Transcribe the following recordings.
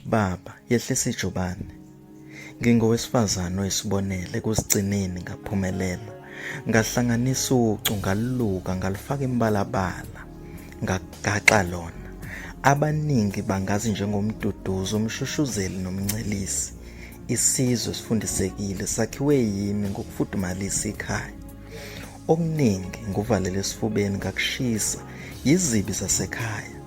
Baba, Yehlis'ijubane. Ngingowesifazane oyisibonele kusigcineni ngaphumelela. Ngahlanganisa ucu ngaluluka ngalufaka imbalabala. Ngagaxa lona. Abaningi bangazi njengomduduzi, umshushuzeli nomncelisi. Isizwe sifundisekile sakhiwe yimi ngokufudumalisa ikhaya. Okuningi nguvalele esifubeni ngakushisa yizibi zasekhaya.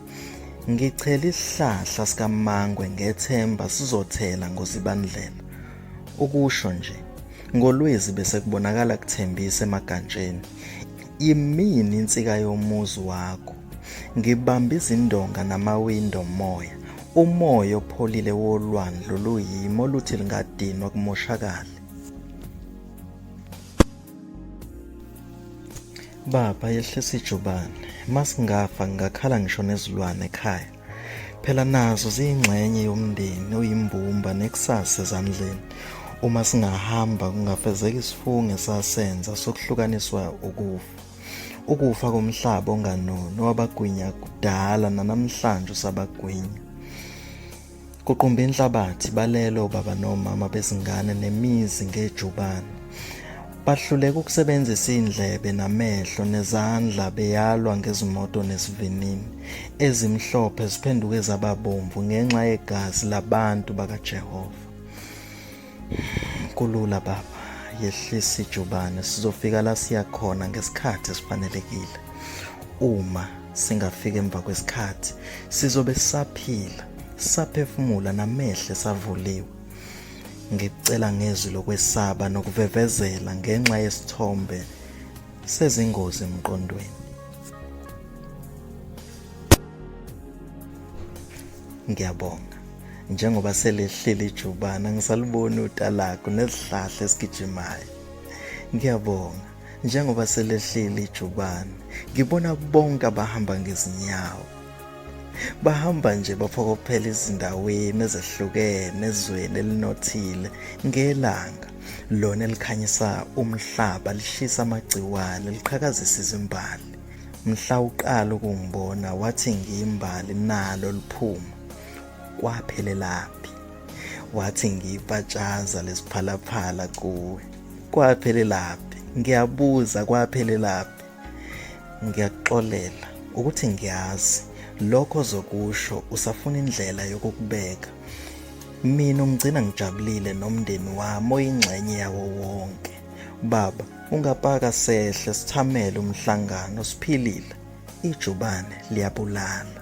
Ngichela isihlahla sikamangwe ngethemba sizothela ngozibandlela. Ukusho nje, ngolwezi bese kubonakala kuthembisa emagantsheni. Yimini insika yomuzi wakho. Ngibamba izindonga namawindo moya. Umoya opholile wolwandle luyimo oluthi lingadinwa kumoshakala. Baba, Yehlis'ijubane, masingafa ngingakhala ngisho nezilwane ekhaya. Phela nazo ziyingxenye yomndeni oyimbumba nekusasa ezandleni. Uma singahamba kungafezeka isifungo esasenza sokuhlukaniswa ukufa. Ukufa komhlaba onganoni wabagwinya kudala nanamhlanje usabagwinya. Kuqumba inhlabathi balelo baba nomama bezingane nemizi ngejubane. Bahluleka ukusebenzisa indlebe namehlo nezandla beyalwa ngezimoto nesivinini ezimhlophe ziphenduke zababomvu ngenxa yegazi labantu bakaJehova. Kulula baba, Yehlis'ijubane, sizofika la siya khona ngesikhathi esifanelekile. Uma singafika emva kwesikhathi sizobe sisaphila, saphefumula namehle savuliwe. Ngicela ngezwi lokwesaba nokuvevezela ngenxa yesithombe sezingozi emqondweni. Ngiyabonga njengoba selehlile ijubane, ngisalibona utalakho nezihlahla esigijimayo. Ngiyabonga njengoba selehlile ijubane, ngibona bonke abahamba ngezinyawo. Bahamba nje baphokophela izindaweni ezehlukene ezweni elinothile ngelanga lona elikhanyisa umhlaba, lishisa amagciwane, liqhakazisa izimbali. Mhla uqala ukungibona wathi ngiyimbali nalo liphuma. Kwaphelelaphi? Wathi ngiyipatshaza lesiphalaphala kuwe. Kwaphelelaphi? Ngiyabuza, kwaphelelaphi? Ngiyakuxolela ukuthi ngiyazi lokho zokusho usafuna indlela yokukubeka. Mina ungigcina ngijabulile nomndeni wami oyingxenye yawo wonke. Baba, ungapaka sehle sithamele umhlangano siphilile. Ijubane liyabulala.